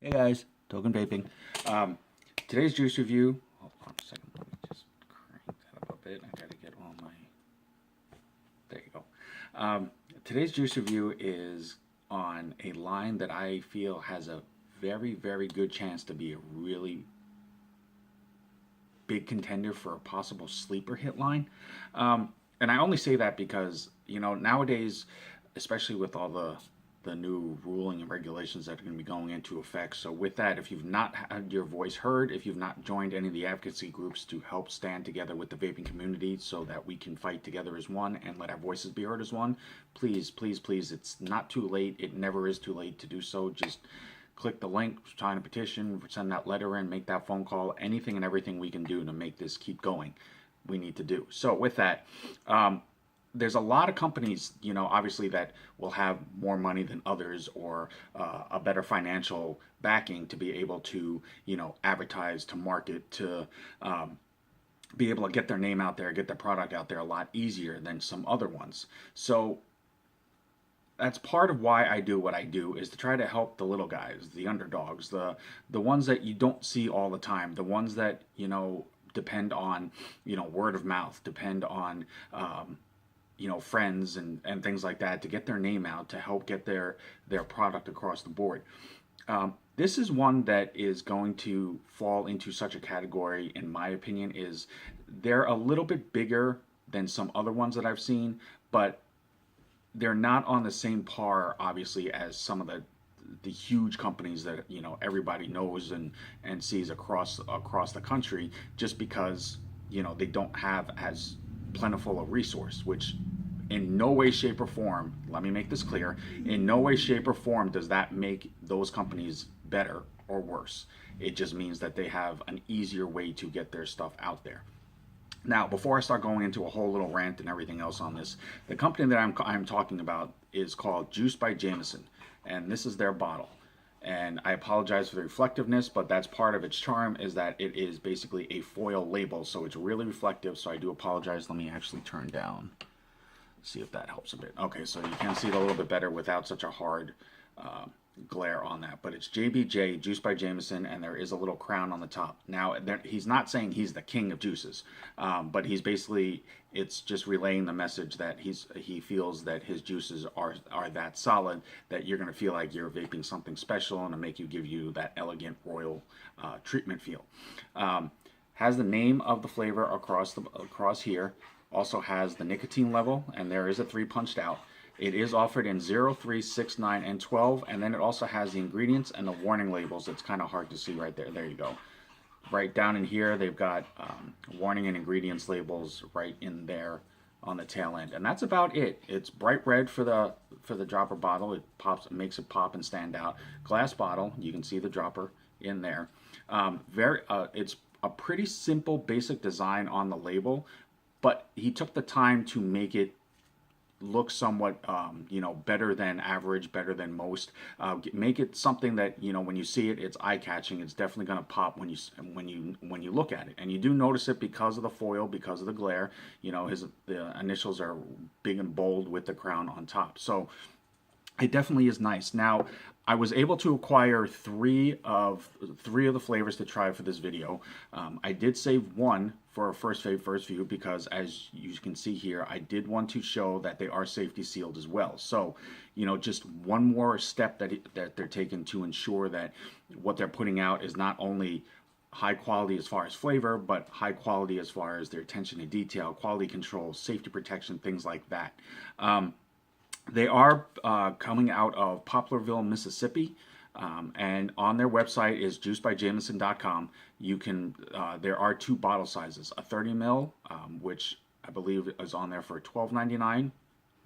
Hey guys, Token Vaping. Today's juice review. Hold on a second, let me just crank that up a bit. I gotta get all my. There you go. Today's juice review is on a line that I feel has a very, very good chance to be a really big contender for a possible sleeper hit line. And I only say that because, nowadays, especially with all the new ruling and regulations that are going to be going into effect. So with that, if you've not had your voice heard, if you've not joined any of the advocacy groups to help stand together with the vaping community so that we can fight together as one and let our voices be heard as one, please, please, please, it's not too late. It never is too late to do so. Just click the link, sign a petition, send that letter in, make that phone call, anything and everything we can do to make this keep going, we need to do. So with that, there's a lot of companies, obviously that will have more money than others or a better financial backing to be able to, advertise, to market, to be able to get their name out there, get their product out there a lot easier than some other ones. So that's part of why I do what I do, is to try to help the little guys, the underdogs, the ones that you don't see all the time, the ones that, depend on, word of mouth, depend on, friends and things like that to get their name out, to help get their product across the board. This is one that is going to fall into such a category, in my opinion, is they're a little bit bigger than some other ones that I've seen, but they're not on the same par, obviously, as some of the huge companies that everybody knows and sees across the country, just because they don't have as plentiful a resource, which in no way, shape, or form, let me make this clear, in no way, shape, or form does that make those companies better or worse. It just means that they have an easier way to get their stuff out there. Now, before I start going into a whole little rant and everything else on this, the company that I'm talking about is called Juice by Jameson, and this is their bottle. And I apologize for the reflectiveness, but that's part of its charm, is that it is basically a foil label, so it's really reflective, so I do apologize. Let me actually turn down, see if that helps a bit. Okay, so you can see it a little bit better without such a hard glare on that. But it's JBJ, Juice by Jameson, and there is a little crown on the top. Now, he's not saying he's the king of juices, but he's basically, it's just relaying the message that he feels that his juices are that solid that you're going to feel like you're vaping something special and to give you that elegant royal treatment feel. Has the name of the flavor across here. Also has the nicotine level, and there is a 3 punched out. It is offered in 0, 3, 6, 9, and 12, and then it also has the ingredients and the warning labels. It's kind of hard to see right there. There you go. Right down in here, they've got warning and ingredients labels right in there on the tail end, and that's about it. It's bright red for the dropper bottle. It makes it pop and stand out. Glass bottle, you can see the dropper in there. It's a pretty simple, basic design on the label, but he took the time to make it look somewhat, better than average, better than most. Make it something that when you see it, it's eye-catching. It's definitely going to pop when you look at it, and you do notice it because of the foil, because of the glare. The initials are big and bold with the crown on top. So it definitely is nice. Now, I was able to acquire three of the flavors to try for this video. I did save one for a first view because, as you can see here, I did want to show that they are safety sealed as well. So, just one more step that they're taking to ensure that what they're putting out is not only high quality as far as flavor, but high quality as far as their attention to detail, quality control, safety protection, things like that. They are coming out of Poplarville, Mississippi, and on their website is juicebyjameson.com. You can there are 2 bottle sizes: a 30 ml, which I believe is on there for $12.99.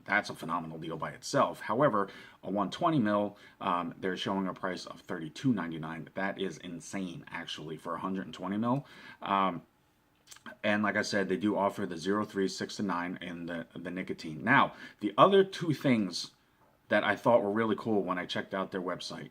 That's a phenomenal deal by itself. However, a 120 ml, they're showing a price of $32.99. That is insane, actually, for 120 ml. And like I said, they do offer the 0, 3, 6, and 9 and the nicotine. Now, the other 2 things that I thought were really cool when I checked out their website,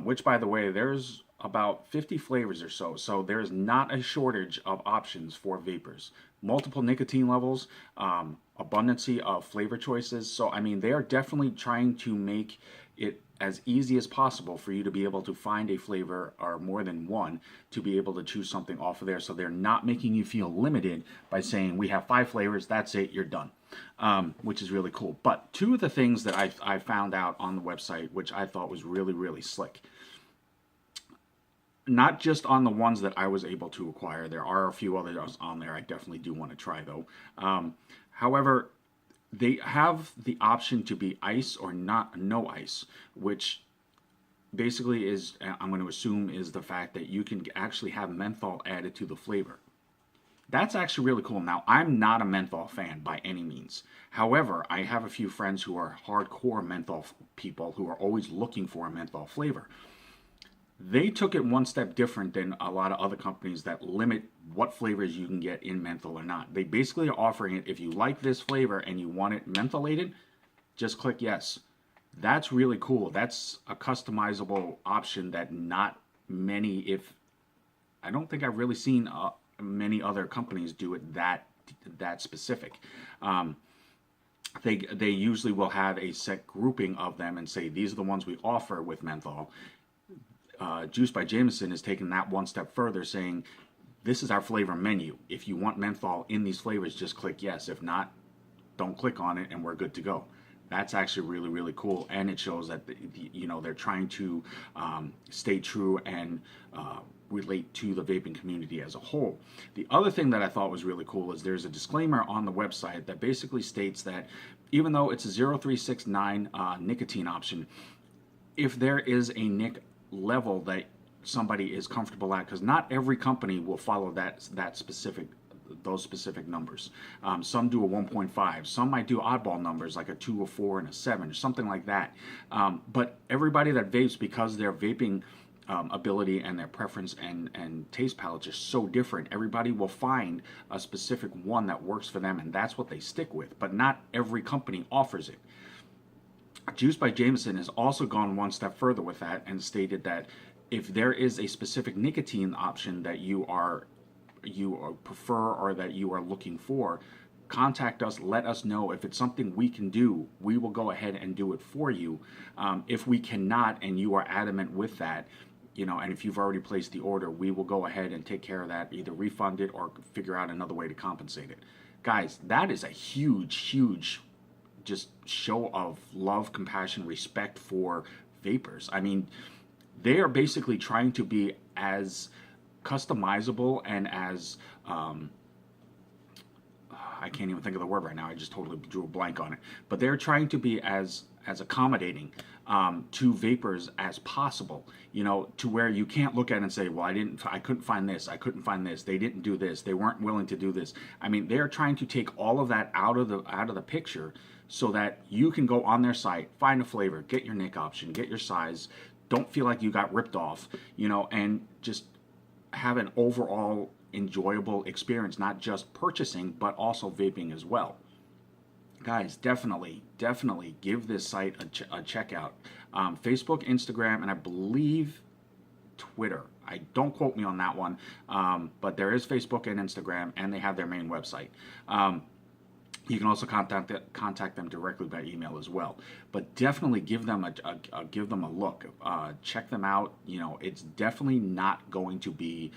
which, by the way, there's about 50 flavors or so. So there's not a shortage of options for vapors. Multiple nicotine levels, abundancy of flavor choices. So, I mean, they are definitely trying to make it as easy as possible for you to be able to find a flavor or more than one to be able to choose something off of there, so they're not making you feel limited by saying we have 5 flavors, that's it, you're done, which is really cool. But 2 of the things that I found out on the website, which I thought was really, really slick, not just on the ones that I was able to acquire. There are a few others on there I definitely do want to try, though. However, they have the option to be ice or not, no ice, which basically is, I'm going to assume, is the fact that you can actually have menthol added to the flavor. That's actually really cool. Now, I'm not a menthol fan by any means. However, I have a few friends who are hardcore menthol people who are always looking for a menthol flavor. They took it one step different than a lot of other companies that limit what flavors you can get in menthol or not. They basically are offering it, if you like this flavor and you want it mentholated, just click yes. That's really cool. That's a customizable option that not many, if I don't think I've really seen many other companies do it that specific. They usually will have a set grouping of them and say these are the ones we offer with menthol. Juice by Jameson is taking that one step further, saying this is our flavor menu. If you want menthol in these flavors, just click yes. If not, don't click on it and we're good to go. That's actually really, really cool, and it shows that they're trying to stay true and relate to the vaping community as a whole. The other thing that I thought was really cool is there's a disclaimer on the website that basically states that even though it's a 0369 nicotine option, if there is a nic level that somebody is comfortable at, because not every company will follow those specific numbers. Some do a 1.5, some might do oddball numbers like a 2, a 4, and a 7, or something like that. But everybody that vapes, because their vaping ability and their preference and taste palates are so different, everybody will find a specific one that works for them, and that's what they stick with. But not every company offers it. Juice by Jameson has also gone one step further with that and stated that if there is a specific nicotine option that you prefer or that you are looking for, contact us, let us know. If it's something we can do, we will go ahead and do it for you. If we cannot and you are adamant with that, and if you've already placed the order, we will go ahead and take care of that, either refund it or figure out another way to compensate it. Guys, that is a huge just show of love, compassion, respect for vapors. I mean, they are basically trying to be as customizable and as I can't even think of the word right now. I just totally drew a blank on it. But they're trying to be as accommodating to vapors as possible. To where you can't look at it and say, well, I couldn't find this, they didn't do this, they weren't willing to do this. I mean, they're trying to take all of that out of the picture, so that you can go on their site, find a flavor, get your nic option, get your size, don't feel like you got ripped off, and just have an overall enjoyable experience, not just purchasing, but also vaping as well. Guys, definitely give this site a check out. Facebook, Instagram, and I believe Twitter. Don't quote me on that one, but there is Facebook and Instagram, and they have their main website. You can also contact them directly by email as well. But definitely give them a look. Check them out. It's definitely not going to be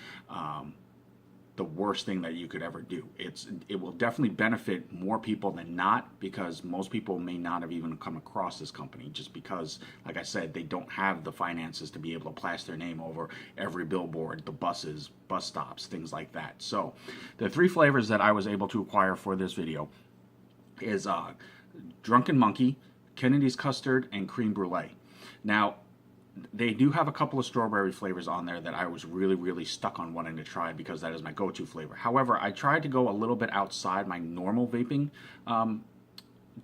the worst thing that you could ever do. It will definitely benefit more people than not, because most people may not have even come across this company, just because, like I said, they don't have the finances to be able to plaster their name over every billboard, the buses, bus stops, things like that. So the 3 flavors that I was able to acquire for this video is Drunken Monkee, Kennedy's Custard, and Cream Brulee. Now, they do have a couple of strawberry flavors on there that I was really stuck on wanting to try, because that is my go-to flavor. However, I tried to go a little bit outside my normal vaping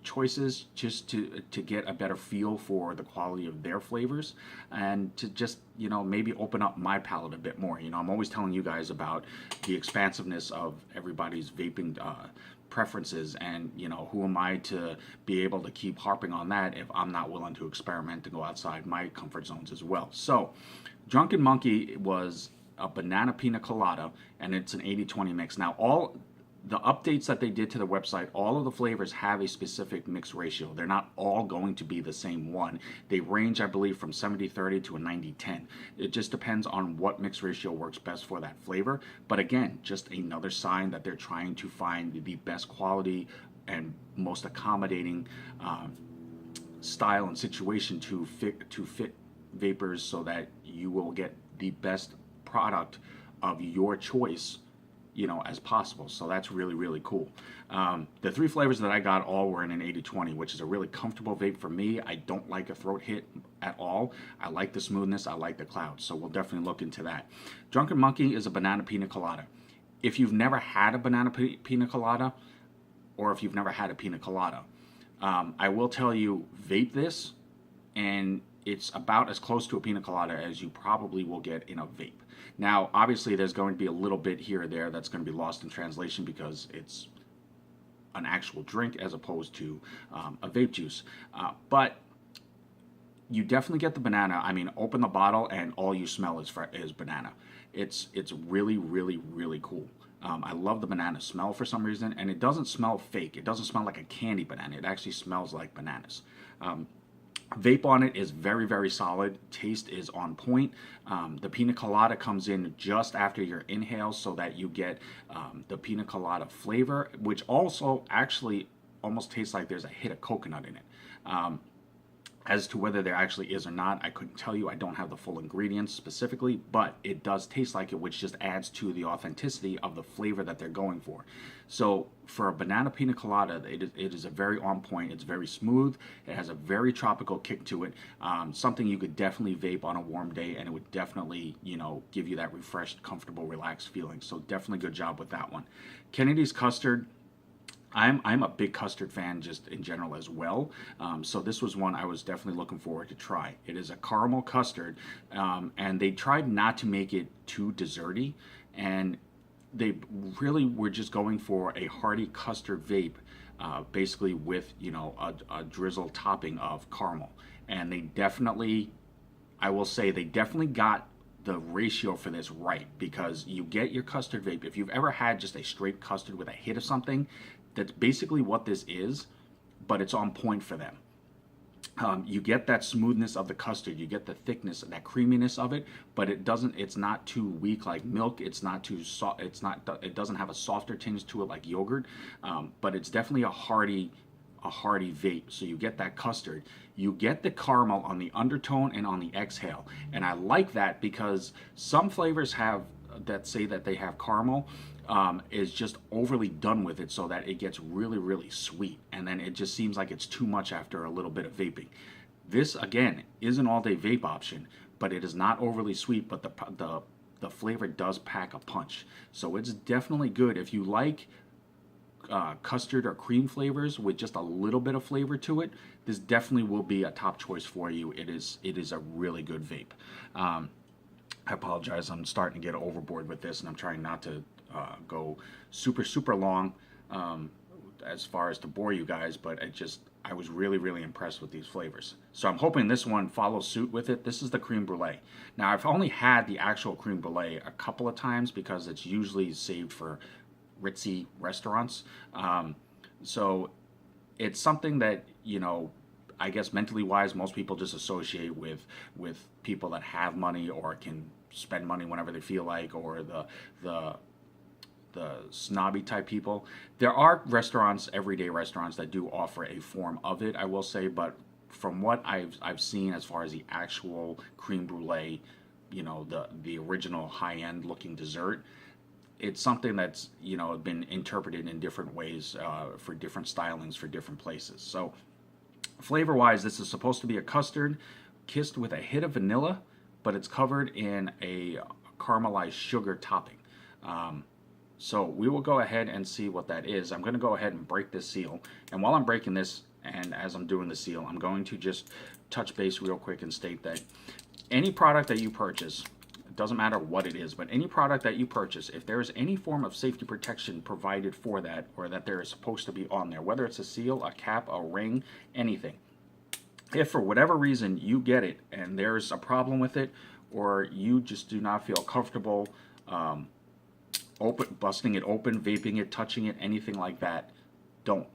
choices, just to get a better feel for the quality of their flavors, and to just maybe open up my palate a bit more. I'm always telling you guys about the expansiveness of everybody's vaping preferences, and who am I to be able to keep harping on that if I'm not willing to experiment and go outside my comfort zones as well. So Drunken Monkee was a banana pina colada, and it's an 80-20 mix. Now, all the updates that they did to the website, all of the flavors have a specific mix ratio. They're not all going to be the same one. They range, I believe, from 70-30 to a 90-10. It just depends on what mix ratio works best for that flavor. But again, just another sign that they're trying to find the best quality and most accommodating style and situation to fit vapors, so that you will get the best product of your choice, as possible. So that's really, really cool. The 3 flavors that I got all were in an 80-20, which is a really comfortable vape for me. I don't like a throat hit at all. I like the smoothness. I like the clouds. So we'll definitely look into that. Drunken Monkee is a banana pina colada. If you've never had a banana pina colada, or if you've never had a pina colada, I will tell you, vape this, and it's about as close to a pina colada as you probably will get in a vape. Now, obviously, there's going to be a little bit here or there that's going to be lost in translation because it's an actual drink as opposed to a vape juice. But you definitely get the banana. I mean, open the bottle and all you smell is banana. It's really, really, really cool. I love the banana smell for some reason, and it doesn't smell fake. It doesn't smell like a candy banana. It actually smells like bananas. Vape on it is very, very solid. Taste is on point. The pina colada comes in just after your inhale, so that you get the pina colada flavor, which also actually almost tastes like there's a hit of coconut in it. As to whether there actually is or not, I couldn't tell you. I don't have the full ingredients specifically, but it does taste like it, which just adds to the authenticity of the flavor that they're going for. So for a banana pina colada, it is a very on point. It's very smooth. It has a very tropical kick to it. Something you could definitely vape on a warm day, and it would definitely, give you that refreshed, comfortable, relaxed feeling. So definitely good job with that one. Kennedy's Custard. I'm a big custard fan just in general as well. So this was one I was definitely looking forward to try. It is a caramel custard, and they tried not to make it too desserty, and they really were just going for a hearty custard vape, basically with a drizzle topping of caramel. And they definitely, I will say, they definitely got the ratio for this right, because you get your custard vape. If you've ever had just a straight custard with a hit of something, that's basically what this is, but it's on point for them. You get that smoothness of the custard, you get the thickness, that creaminess of it, but it's not too weak like milk. It's not too soft. It doesn't have a softer tinge to it like yogurt, but it's definitely a hearty vape. So you get that custard, you get the caramel on the undertone and on the exhale, and I like that because some flavors have that say that they have caramel. Is just overly done with it, so that it gets really, really sweet, and then it just seems like it's too much after a little bit of vaping. This again is an all-day vape option, but it is not overly sweet, but the flavor does pack a punch. So it's definitely good if you like custard or cream flavors with just a little bit of flavor to it. This definitely will be a top choice for you. It is a really good vape. I apologize, I'm starting to get overboard with this, and I'm trying not to go super, super long as far as to bore you guys, but I was really, really impressed with these flavors. So I'm hoping this one follows suit with it. This is the creme brulee. Now, I've only had the actual creme brulee a couple of times because it's usually saved for ritzy restaurants. So it's something that, I guess mentally wise, most people just associate with people that have money or can spend money whenever they feel like, or the snobby type people. There are restaurants, everyday restaurants, that do offer a form of it, I will say, but from what I've seen as far as the actual creme brulee, the original high-end looking dessert, it's something that's been interpreted in different ways for different stylings for different places. So flavor wise, this is supposed to be a custard kissed with a hit of vanilla, but it's covered in a caramelized sugar topping. So we will go ahead and see what that is. I'm going to go ahead and break this seal. And while I'm breaking this, and as I'm doing the seal, I'm going to just touch base real quick and state that any product that you purchase, it doesn't matter what it is, but any product that you purchase, if there is any form of safety protection provided for that, or that there is supposed to be on there, whether it's a seal, a cap, a ring, anything, if for whatever reason you get it and there's a problem with it, or you just do not feel comfortable busting it open, vaping it, touching it, anything like that, don't.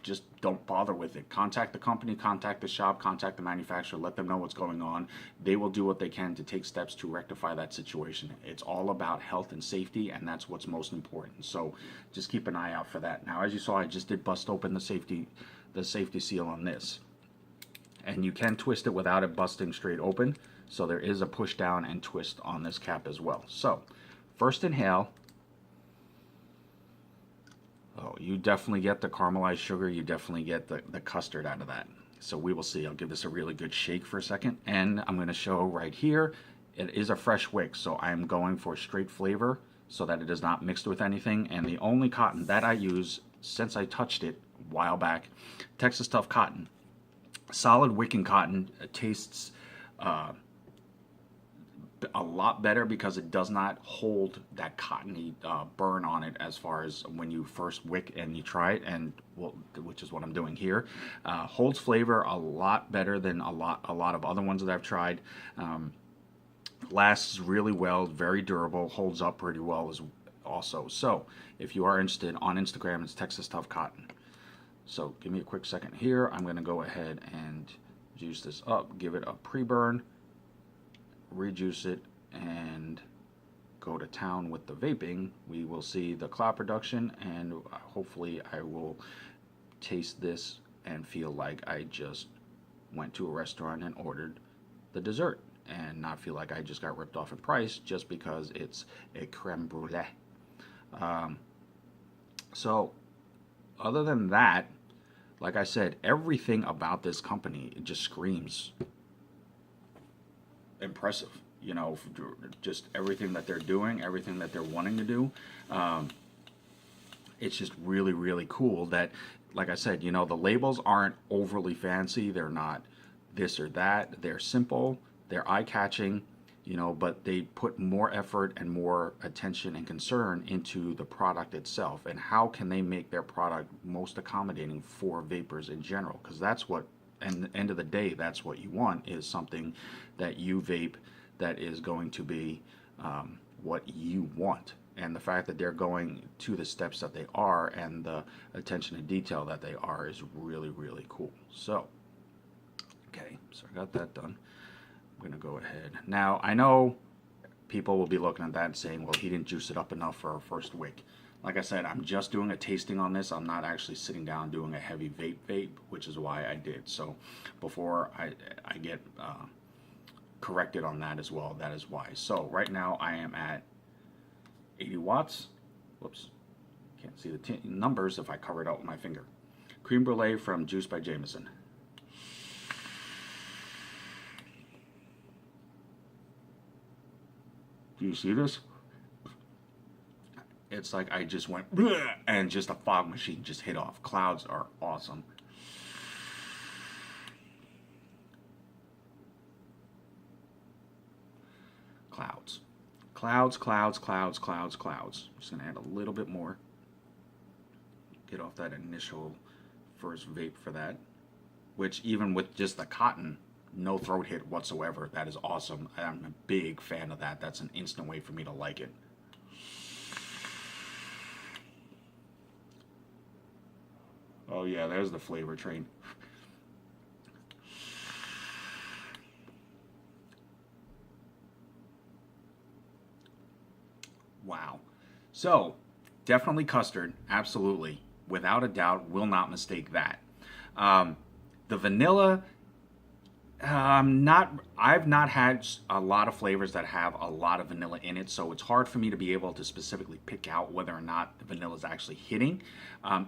Just don't bother with it. Contact the company, contact the shop, contact the manufacturer, let them know what's going on. They will do what they can to take steps to rectify that situation. It's all about health and safety, and that's what's most important. So just keep an eye out for that. Now, as you saw, I just did bust open the safety seal on this. And you can twist it without it busting straight open. So there is a push down and twist on this cap as well. So first inhale. Oh, you definitely get the caramelized sugar. You definitely get the custard out of that. So we will see. I'll give this a really good shake for a second. And I'm going to show right here, it is a fresh wick. So I'm going for straight flavor so that it is not mixed with anything. And the only cotton that I use since I touched it a while back, Texas Tough Cotton. Solid wicking cotton. It tastes a lot better because it does not hold that cottony burn on it as far as when you first wick and you try it, and well, which is what I'm doing here. Holds flavor a lot better than a lot of other ones that I've tried. Lasts really well, very durable, holds up pretty well as also. So if you are interested, on Instagram it's Texas Tough Cotton. So give me a quick second here. I'm going to go ahead and juice this up, give it a pre-burn, rejuice it, and go to town with the vaping. We will see the cloud production, and hopefully I will taste this and feel like I just went to a restaurant and ordered the dessert and not feel like I just got ripped off in price just because it's a creme brulee. So other than that, like I said, everything about this company, it just screams impressive. You know, just everything that they're doing, everything that they're wanting to do. It's just really, really cool that, like I said, you know, the labels aren't overly fancy. They're not this or that. They're simple. They're eye-catching, you know, but they put more effort and more attention and concern into the product itself and how can they make their product most accommodating for vapors in general, because that's what, and at the end of the day, that's what you want, is something that you vape that is going to be what you want. And the fact that they're going to the steps that they are and the attention to detail that they are is really, really cool. So, okay, so I got that done. I'm going to go ahead. Now, I know people will be looking at that and saying, well, he didn't juice it up enough for our first wick. Like I said, I'm just doing a tasting on this. I'm not actually sitting down doing a heavy vape, which is why I did. So before I get corrected on that as well, that is why. So right now I am at 80 watts. Whoops. Can't see the numbers if I cover it out with my finger. Creme Brulee from Juice by Jameson. Do you see this? It's like I just went and just a fog machine just hit off. Clouds are awesome. Clouds. Clouds, clouds, clouds, clouds, clouds. I'm just going to add a little bit more. Get off that initial first vape for that. Which even with just the cotton, no throat hit whatsoever. That is awesome. I'm a big fan of that. That's an instant way for me to like it. Oh yeah, there's the flavor train. Wow. So, definitely custard, absolutely. Without a doubt, will not mistake that. The vanilla, I've not had a lot of flavors that have a lot of vanilla in it, so it's hard for me to be able to specifically pick out whether or not the vanilla is actually hitting.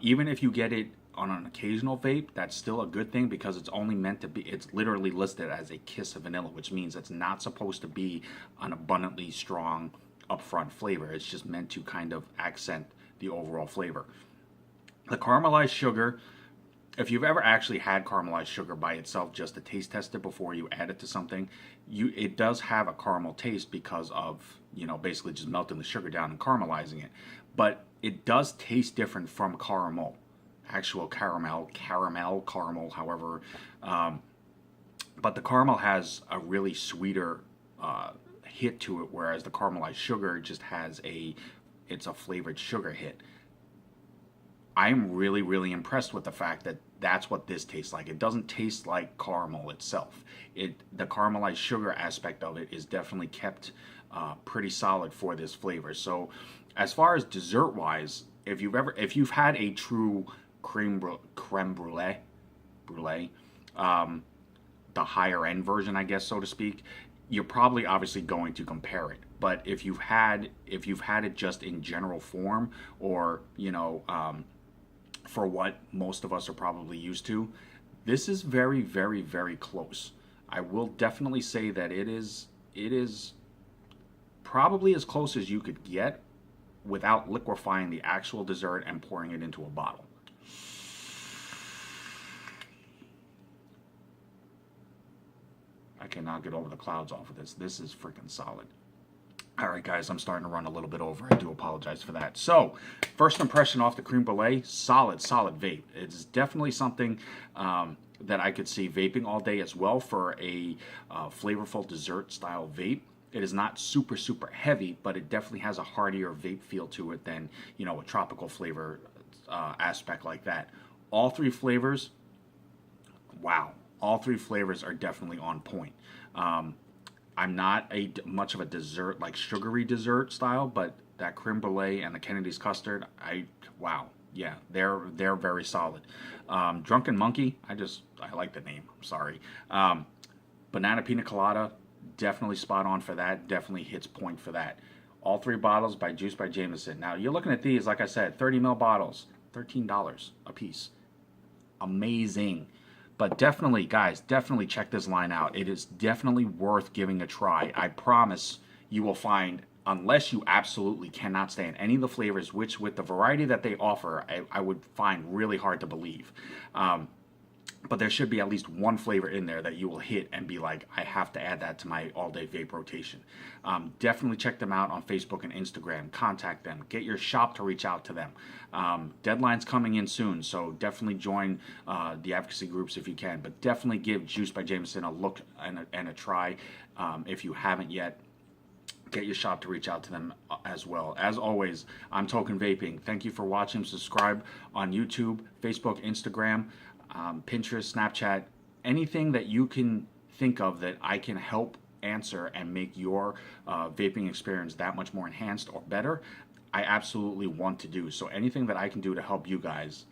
Even if you get it on an occasional vape, that's still a good thing because it's only meant to be, it's literally listed as a kiss of vanilla, which means it's not supposed to be an abundantly strong upfront flavor. It's just meant to kind of accent the overall flavor. The caramelized sugar, if you've ever actually had caramelized sugar by itself just to taste test it before you add it to something, it does have a caramel taste because of, you know, basically just melting the sugar down and caramelizing it. But it does taste different from caramel, actual caramel, however. But the caramel has a really sweeter hit to it, whereas the caramelized sugar just has it's a flavored sugar hit. I'm really, really impressed with the fact that that's what this tastes like. It doesn't taste like caramel itself. The caramelized sugar aspect of it is definitely kept pretty solid for this flavor. So, as far as dessert wise, if you've had a true creme brulee, the higher end version, I guess, so to speak, you're probably obviously going to compare it. But if you've had it just in general form, or for what most of us are probably used to, this is very, very, very close. I will definitely say that it is probably as close as you could get without liquefying the actual dessert and pouring it into a bottle. I cannot get over the clouds off of this. This is freaking solid. All right, guys, I'm starting to run a little bit over. I do apologize for that. So, first impression off the creme brulee, solid vape. It's definitely something that I could see vaping all day as well for a flavorful dessert style vape. It is not super, super heavy, but it definitely has a heartier vape feel to it than, a tropical flavor aspect like that. All three flavors, wow. All three flavors are definitely on point. I'm not much of a dessert, like sugary dessert style, but that creme brulee and the Kennedy's custard, wow, yeah, they're very solid. Drunken Monkee, I like the name. I'm sorry. Banana Pina Colada, definitely spot on for that. Definitely hits point for that. All three bottles by Juice by Jameson. Now you're looking at these, like I said, 30 ml bottles, $13 a piece. Amazing. But definitely, guys, definitely check this line out. It is definitely worth giving a try. I promise you will find, unless you absolutely cannot stand any of the flavors, which with the variety that they offer, I would find really hard to believe. But there should be at least one flavor in there that you will hit and be like, I have to add that to my all-day vape rotation. Definitely check them out on Facebook and Instagram. Contact them. Get your shop to reach out to them. Deadline's coming in soon, so definitely join the advocacy groups if you can. But definitely give Juice by Jameson a look and a try if you haven't yet. Get your shop to reach out to them as well. As always, I'm Token Vaping. Thank you for watching. Subscribe on YouTube, Facebook, Instagram, Pinterest, Snapchat, anything that you can think of that I can help answer and make your vaping experience that much more enhanced or better, I absolutely want to do. So anything that I can do to help you guys,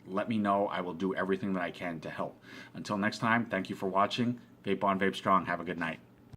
let me know. I will do everything that I can to help. Until next time, thank you for watching. Vape on, vape strong. Have a good night.